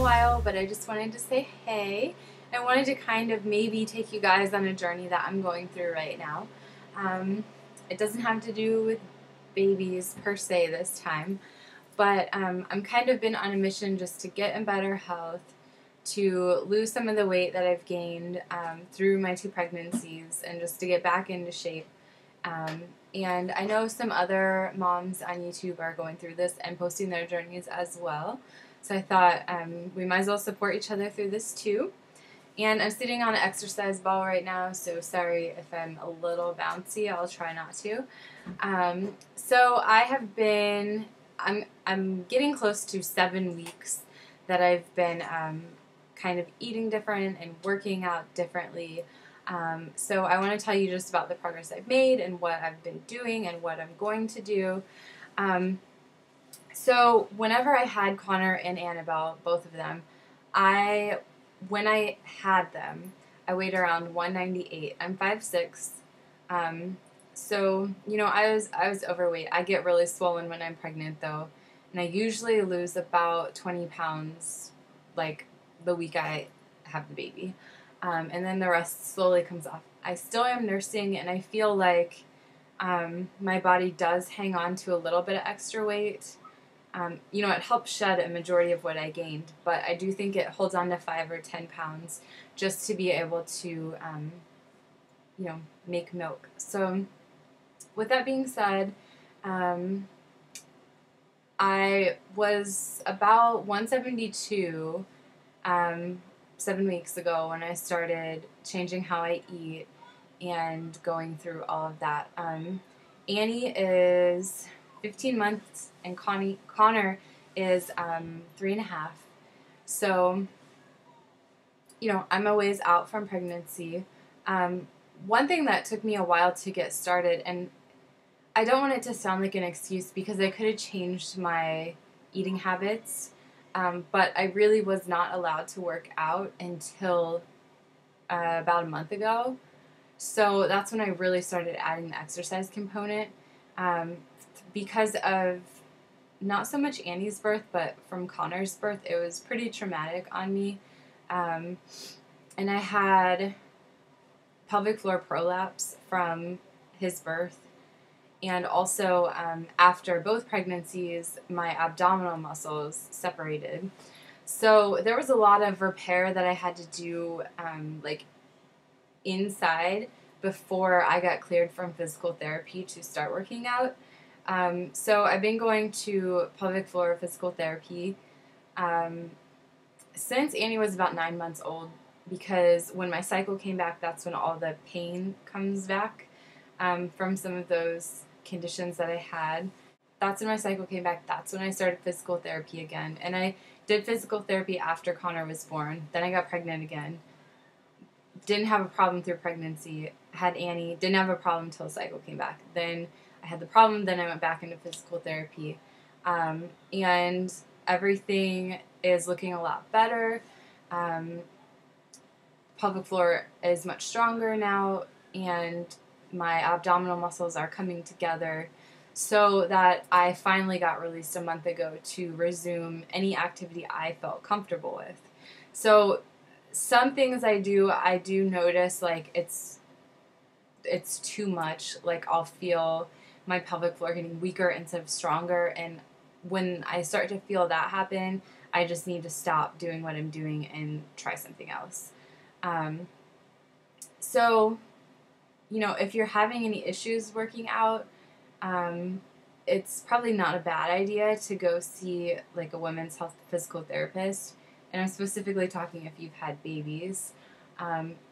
while, but I just wanted to say hey. I wanted to kind of maybe take you guys on a journey that I'm going through right now. It doesn't have to do with babies per se this time, but I'm kind of been on a mission just to get in better health, to lose some of the weight that I've gained through my 2 pregnancies, and just to get back into shape. And I know some other moms on YouTube are going through this and posting their journeys as well. So I thought we might as well support each other through this too. And I'm sitting on an exercise ball right now, so sorry if I'm a little bouncy. I'll try not to. So I have been, I'm getting close to 7 weeks that I've been kind of eating different and working out differently. So I want to tell you just about the progress I've made and what I've been doing and what I'm going to do. So whenever I had Connor and Annabelle, both of them, when I had them, I weighed around 198. I'm 5'6". So, you know, I was overweight. I get really swollen when I'm pregnant though, and I usually lose about 20 pounds like the week I have the baby. And then the rest slowly comes off. I still am nursing, and I feel like my body does hang on to a little bit of extra weight. You know, it helps shed a majority of what I gained, but I do think it holds on to 5 or 10 pounds just to be able to, you know, make milk. So with that being said, I was about 172 7 weeks ago when I started changing how I eat and going through all of that. Annie is 15 months and Connor is 3.5. So, you know, I'm a ways out from pregnancy. One thing that took me a while to get started, and I don't want it to sound like an excuse because I could have changed my eating habits, but I really was not allowed to work out until about a month ago. So that's when I really started adding the exercise component. Because of not so much Annie's birth, but from Connor's birth, it was pretty traumatic on me. And I had pelvic floor prolapse from his birth. And also, after both pregnancies, my abdominal muscles separated. So there was a lot of repair that I had to do, like inside, before I got cleared from physical therapy to start working out. So I've been going to pelvic floor physical therapy since Annie was about 9 months old, because when my cycle came back, that's when all the pain comes back from some of those conditions that I had. That's when my cycle came back. That's when I started physical therapy again. And I did physical therapy after Connor was born. Then I got pregnant again. Didn't have a problem through pregnancy. Had Annie. Didn't have a problem until the cycle came back. Then I had the problem. Then I went back into physical therapy. And everything is looking a lot better. Pelvic floor is much stronger now, and my abdominal muscles are coming together so that I finally got released a month ago to resume any activity I felt comfortable with. So some things I do notice like it's too much. Like I'll feel my pelvic floor getting weaker instead of stronger, and when I start to feel that happen, I just need to stop doing what I'm doing and try something else. So, you know, if you're having any issues working out, it's probably not a bad idea to go see like a women's health physical therapist. And I'm specifically talking if you've had babies,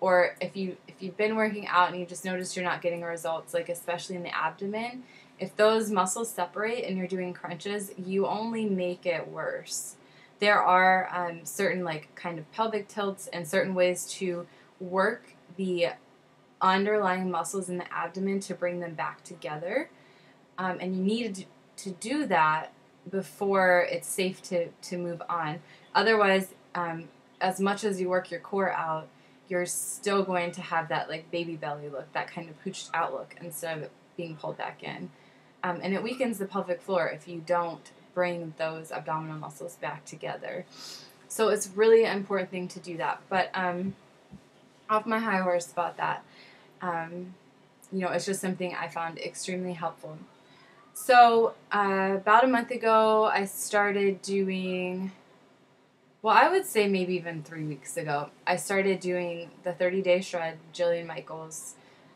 or if you've been working out and you just notice you're not getting results, like especially in the abdomen. If those muscles separate and you're doing crunches, you only make it worse. There are certain like kind of pelvic tilts and certain ways to work the underlying muscles in the abdomen to bring them back together. And you need to do that before it's safe to move on. Otherwise, as much as you work your core out, you're still going to have that like baby belly look, that kind of pooched out look, instead of being pulled back in. And it weakens the pelvic floor if you don't bring those abdominal muscles back together. So it's really an important thing to do that. But off my high horse about that, it's just something I found extremely helpful. So about a month ago, I started doing, well, I would say maybe even 3 weeks ago, I started doing the 30-day shred, Jillian Michaels.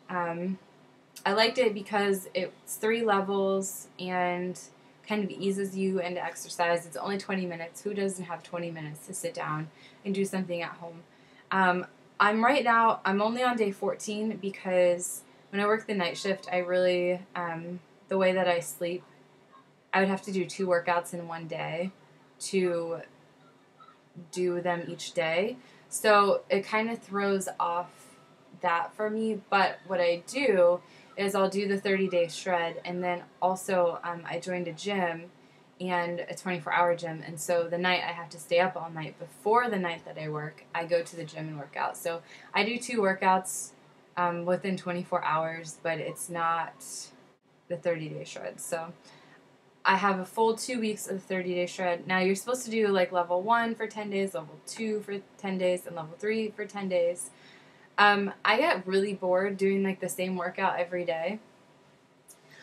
I liked it because it's 3 levels and kind of eases you into exercise. It's only 20 minutes. Who doesn't have 20 minutes to sit down and do something at home? I'm only on day 14 because when I work the night shift, I really, the way that I sleep, I would have to do 2 workouts in one day to do them each day. So it kind of throws off that for me. But what I do is I'll do the 30-day shred, and then also I joined a gym and a 24-hour gym. And so the night I have to stay up all night before the night that I work, I go to the gym and work out. So I do 2 workouts within 24 hours, but it's not the 30-day shred. So I have a full 2 weeks of the 30-day shred. Now you're supposed to do like level 1 for 10 days, level 2 for 10 days, and level 3 for 10 days. I get really bored doing like the same workout every day.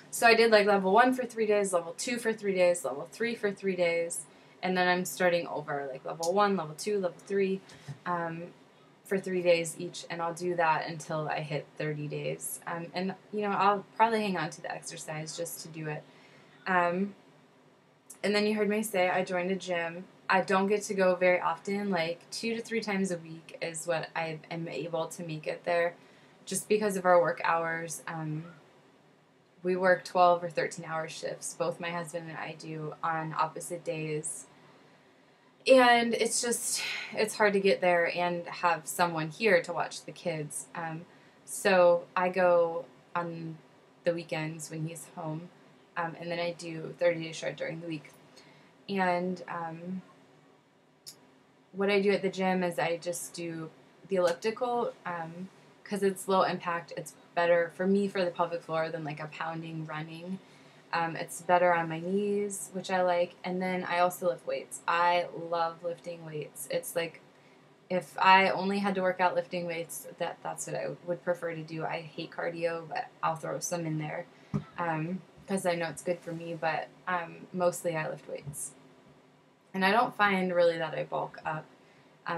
So I did like level 1 for 3 days, level 2 for 3 days, level 3 for 3 days, and then I'm starting over like level 1, level 2, level 3 for 3 days each, and I'll do that until I hit 30 days. And I'll probably hang on to the exercise just to do it. And then you heard me say I joined a gym. I don't get to go very often, like 2 to 3 times a week is what I am able to make it there, just because of our work hours. We work 12 or 13-hour shifts, both my husband and I do, on opposite days. And it's hard to get there and have someone here to watch the kids. So I go on the weekends when he's home, and then I do 30-day shred during the week. And what I do at the gym is I just do the elliptical, because it's low impact. It's better for me for the pelvic floor than like a pounding running. It's better on my knees, which I like. And then I also lift weights. I love lifting weights. It's like if I only had to work out lifting weights, that's what I would prefer to do. I hate cardio, but I'll throw some in there because I know it's good for me. But mostly I lift weights. And I don't find really that I bulk up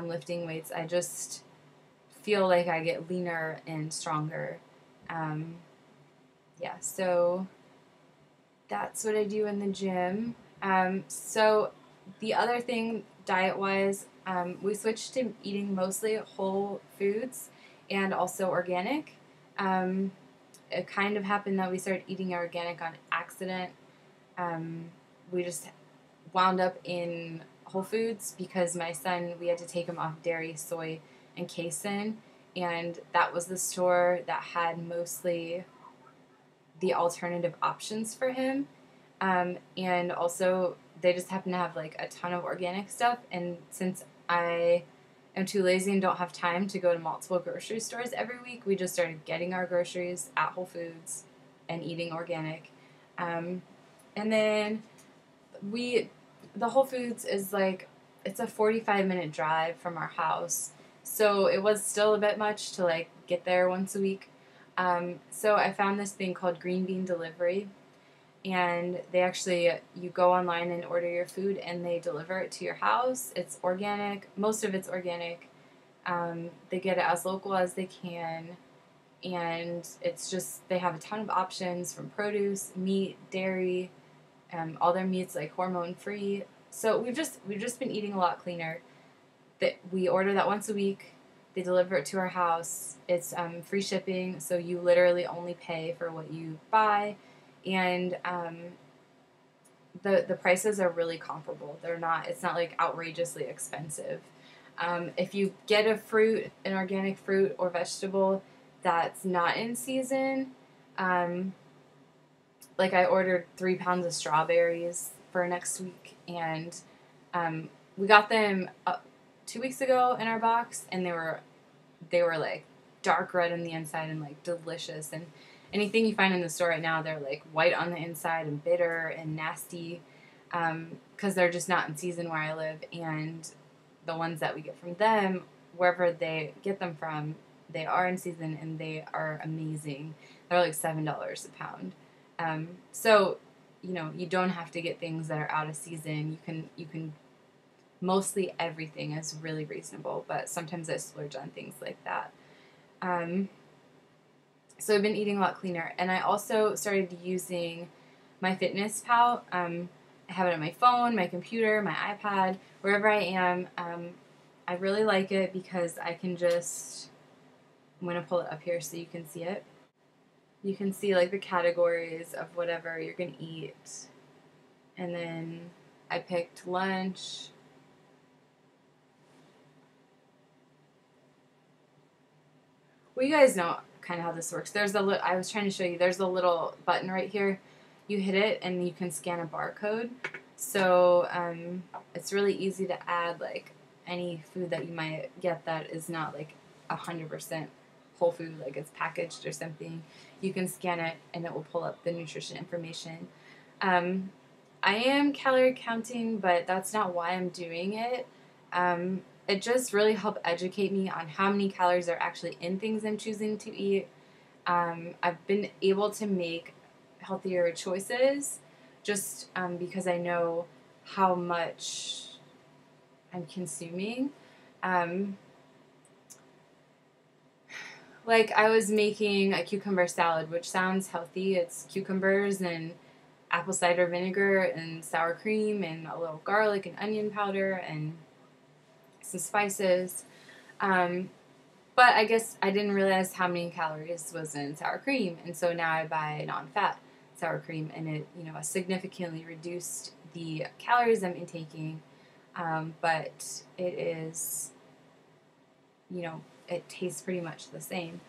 lifting weights. I just feel like I get leaner and stronger. So that's what I do in the gym. So the other thing, diet-wise, we switched to eating mostly whole foods and also organic. It kind of happened that we started eating organic on accident. We just wound up in Whole Foods because my son, we had to take him off dairy, soy, and casein, and that was the store that had mostly the alternative options for him. And also they just happen to have like a ton of organic stuff, and since I am too lazy and don't have time to go to multiple grocery stores every week, we just started getting our groceries at Whole Foods and eating organic. And then the Whole Foods is like, it's a 45-minute drive from our house, so it was still a bit much to like get there once a week. So I found this thing called Green Bean Delivery, and you go online and order your food and they deliver it to your house. It's organic. Most of it's organic. They get it as local as they can, and they have a ton of options from produce, meat, dairy, all their meat's like hormone free. So we've just been eating a lot cleaner. That we order that once a week. They deliver it to our house. It's free shipping, so you literally only pay for what you buy, and the prices are really comparable. It's not like outrageously expensive. If you get an organic fruit or vegetable that's not in season, like I ordered 3 pounds of strawberries for next week, and we got them 2 weeks ago in our box, and they were like dark red on the inside and like delicious. And anything you find in the store right now, they're like white on the inside and bitter and nasty, because they're just not in season where I live. And the ones that we get from them, wherever they get them from, they are in season and they are amazing. They're like $7 a pound. So, you know, you don't have to get things that are out of season. You can mostly everything is really reasonable, but sometimes I splurge on things like that. So I've been eating a lot cleaner, and I also started using MyFitnessPal. I have it on my phone, my computer, my iPad, wherever I am. I really like it because I can just, I'm going to pull it up here so you can see it. You can see like the categories of whatever you're going to eat. And then I picked lunch. Well, you guys know kind of how this works. There's a I was trying to show you, there's a little button right here. You hit it and you can scan a barcode. So it's really easy to add like any food that you might get that is not like 100% whole food, like it's packaged or something. You can scan it and it will pull up the nutrition information. I am calorie counting, but that's not why I'm doing it. It just really helped educate me on how many calories are actually in things I'm choosing to eat. I've been able to make healthier choices just because I know how much I'm consuming. Like I was making a cucumber salad, which sounds healthy. It's cucumbers and apple cider vinegar and sour cream and a little garlic and onion powder and some spices. But I guess I didn't realize how many calories was in sour cream, and so now I buy non-fat sour cream, and it, you know, significantly reduced the calories I'm intaking, but it is, you know, it tastes pretty much the same.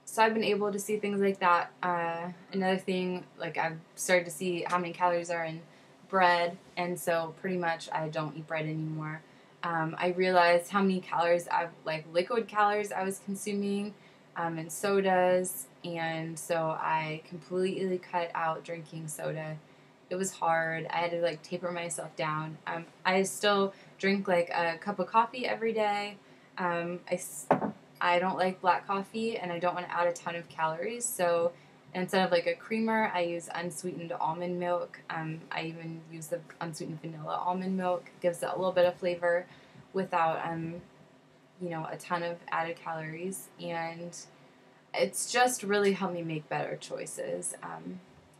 So I've been able to see things like that. Another thing, like I've started to see how many calories are in bread, and so pretty much I don't eat bread anymore. I realized how many calories like liquid calories I was consuming in sodas, and so I completely cut out drinking soda. It was hard. I had to like taper myself down. I still drink like a cup of coffee every day. I don't like black coffee, and I don't want to add a ton of calories, so instead of like a creamer, I use unsweetened almond milk. I even use the unsweetened vanilla almond milk. It gives it a little bit of flavor without, you know, a ton of added calories. And it's just really helped me make better choices.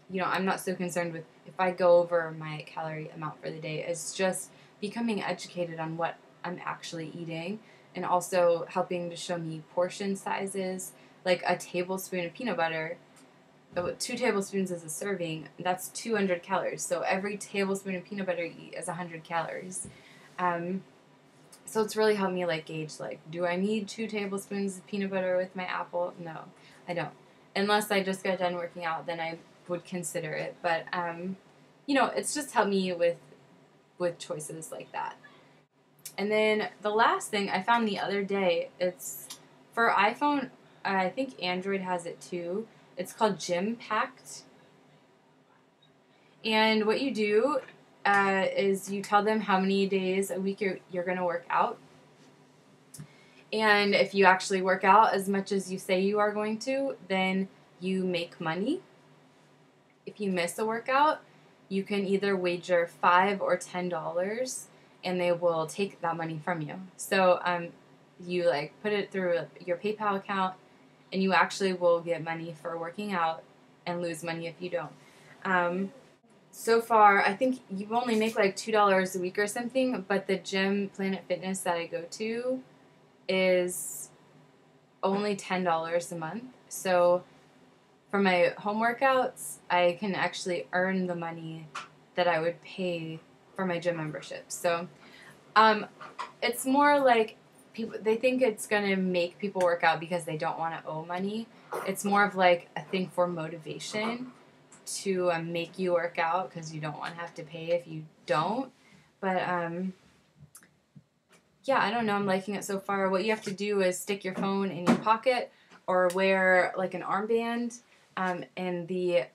You know, I'm not so concerned with if I go over my calorie amount for the day. It's just becoming educated on what I'm actually eating, and also helping to show me portion sizes. Like a tablespoon of peanut butter, 2 tablespoons is a serving, that's 200 calories. So every tablespoon of peanut butter you eat is 100 calories. So it's really helped me like gauge, like, do I need 2 tablespoons of peanut butter with my apple? No, I don't. Unless I just got done working out, then I would consider it. But you know, it's just helped me with choices like that. And then the last thing I found the other day, it's for iPhone. I think Android has it too. It's called Gym Packed. And what you do is you tell them how many days a week you're going to work out. And if you actually work out as much as you say you are going to, then you make money. If you miss a workout, you can either wager $5 or $10, and they will take that money from you. So you like put it through your PayPal account, and you actually will get money for working out and lose money if you don't. So far, I think you only make like $2 a week or something, but the gym, Planet Fitness, that I go to is only $10 a month. So for my home workouts, I can actually earn the money that I would pay for my gym membership. So it's more like people, they think it's going to make people work out because they don't want to owe money. It's more of like a thing for motivation to make you work out because you don't want to have to pay if you don't. But yeah, I don't know. I'm liking it so far. What you have to do is stick your phone in your pocket or wear like an armband, and it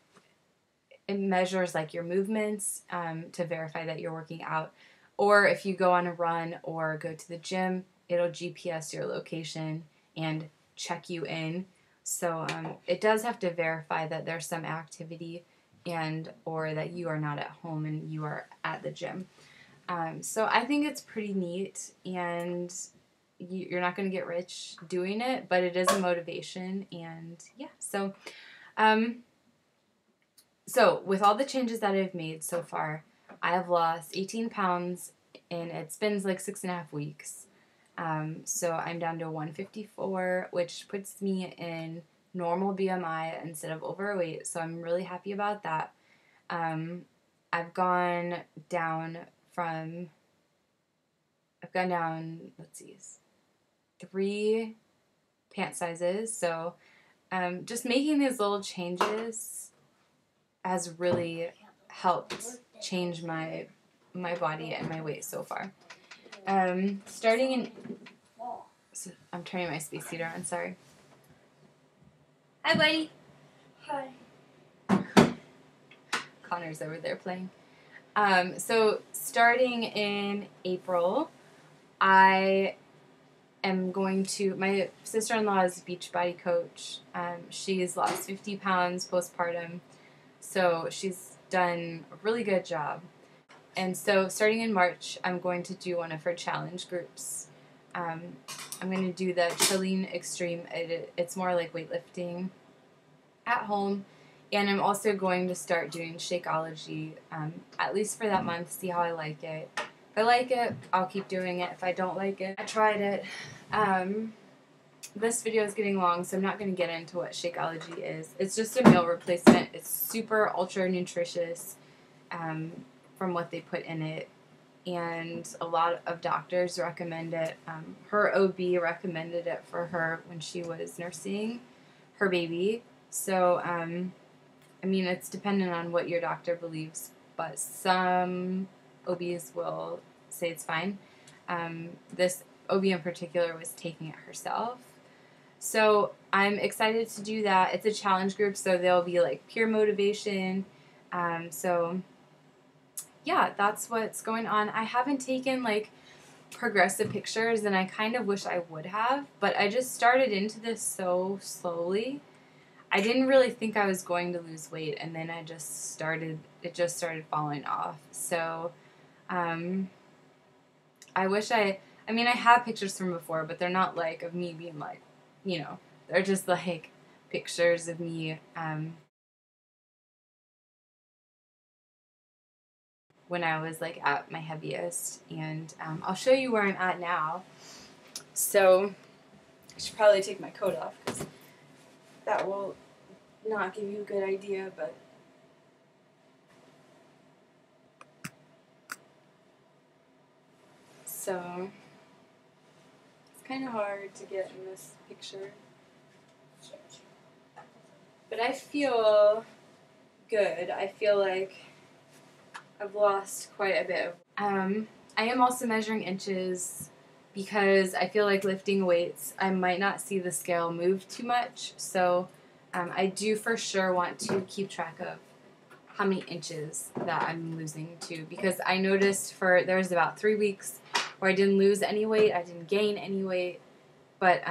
measures like your movements to verify that you're working out. or if you go on a run or go to the gym, it'll GPS your location and check you in. So it does have to verify that there's some activity and or that you are not at home and you are at the gym. So I think it's pretty neat, and you're not going to get rich doing it, but it is a motivation. And yeah, so so with all the changes that I've made so far, I have lost 18 pounds, and it's been like 6.5 weeks. So I'm down to 154, which puts me in normal BMI instead of overweight. So I'm really happy about that. I've gone down from, let's see, 3 pant sizes. So just making these little changes has really helped change my body and my weight so far. Starting in, so I'm turning my space heater on, sorry. Hi, buddy. Hi. Connor's over there playing. So starting in April, I am going to, my sister-in-law is a Beachbody coach. She's lost 50 pounds postpartum, so she's done a really good job. And so starting in March, I'm going to do one of her challenge groups. I'm going to do the Chilling Extreme. It's more like weightlifting at home. And I'm also going to start doing Shakeology, at least for that month, see how I like it. If I like it, I'll keep doing it. If I don't like it, I tried it. This video is getting long, so I'm not going to get into what Shakeology is. It's just a meal replacement. It's super ultra nutritious from what they put in it. And a lot of doctors recommend it. Her OB recommended it for her when she was nursing her baby. So, I mean, it's dependent on what your doctor believes, but some OBs will say it's fine. This OB in particular was taking it herself. So I'm excited to do that. It's a challenge group, so there'll be like peer motivation. So yeah, that's what's going on. I haven't taken like progressive pictures, and I kind of wish I would have, but I just started into this so slowly. I didn't really think I was going to lose weight, and then it just started falling off. So I wish I mean, I have pictures from before, but they're not like of me being like, you know, they're just like pictures of me when I was like at my heaviest. And I'll show you where I'm at now. So I should probably take my coat off because that will not give you a good idea, but so it's kind of hard to get in this picture, but I feel good. I feel like I've lost quite a bit. I am also measuring inches because I feel like lifting weights, I might not see the scale move too much, so I do for sure want to keep track of how many inches that I'm losing too, because I noticed there was about 3 weeks where I didn't lose any weight, I didn't gain any weight, but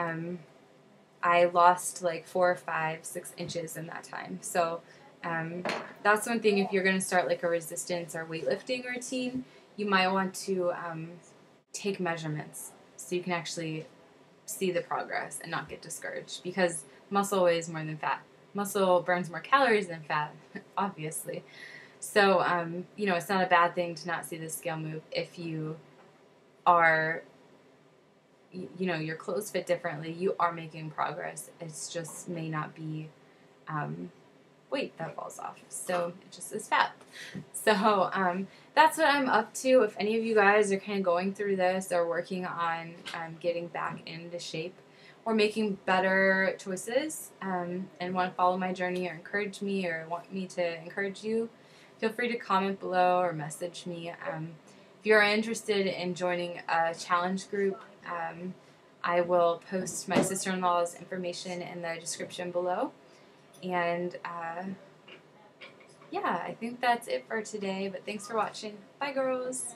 I lost like 4, 5, 6 inches in that time. So that's one thing. If you're going to start like a resistance or weightlifting routine, you might want to take measurements so you can actually see the progress and not get discouraged, because muscle weighs more than fat. Muscle burns more calories than fat, obviously. So, you know, it's not a bad thing to not see the scale move if you are, you know, your clothes fit differently, you are making progress. It's just may not be weight that falls off. So it just is fat. So that's what I'm up to. If any of you guys are kind of going through this or working on getting back into shape or making better choices and want to follow my journey or encourage me or want me to encourage you, feel free to comment below or message me. If you're interested in joining a challenge group, I will post my sister-in-law's information in the description below. And yeah, I think that's it for today, but thanks for watching. Bye, girls.